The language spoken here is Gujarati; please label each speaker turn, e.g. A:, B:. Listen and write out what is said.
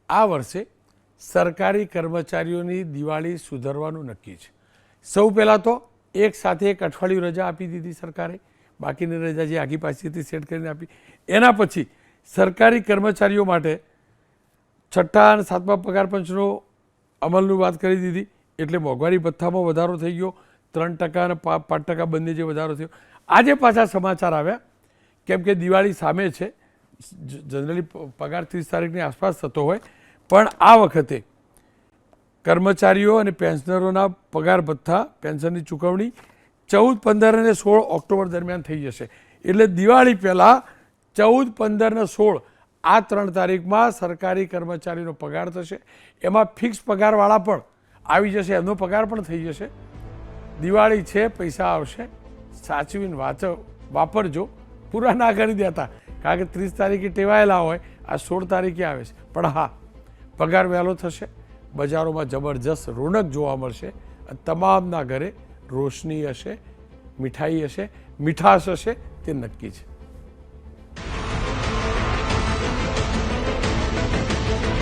A: આ વર્ષે સરકારી કર્મચારીઓની દિવાળી સુધરવાનું નક્કી છે. સૌ પહેલાં તો એક સાથે એક અઠવાડિયું રજા આપી દીધી સરકારે, બાકીની રજા જે આગી પાછી હતી સેટ કરીને આપી. એના પછી સરકારી કર્મચારીઓ માટે છઠ્ઠા અને સાતમા પગાર પંચનો અમલની વાત કરી દીધી. એટલે મોંઘવારી ભથ્થામાં વધારો થઈ ગયો, 3% અને 5% બંને જે વધારો થયો. આજે પાછા સમાચાર આવ્યા, કેમ કે દિવાળી સામે છે, જનરલી પગાર 30 તારીખની આસપાસ થતો હોય, પણ આ વખતે કર્મચારીઓ અને પેન્શનરોના પગાર ભથ્થા પેન્શનની ચૂકવણી 14, 15 અને 16 ઓક્ટોબર દરમિયાન થઈ જશે. એટલે દિવાળી પહેલાં 14, 15 અને 16 આ 3 તારીખમાં સરકારી કર્મચારીનો પગાર થશે. એમાં ફિક્સ પગારવાળા પણ આવી જશે, એમનો પગાર પણ થઈ જશે. દિવાળી છે, પૈસા આવશે, સાચવીને વાપરજો, પૂરા ના કરી દેતા, કારણ કે 30 તારીખે ટેવાયેલા હોય, આ 16 તારીખે આવે છે. પણ હા, પગાર વહેલો થશે, બજારોમાં જબરજસ્ત રોનક જોવા મળશે, તમામના ઘરે રોશની હશે, મીઠાઈ હશે, મીઠાશ હશે, તે નક્કી છે.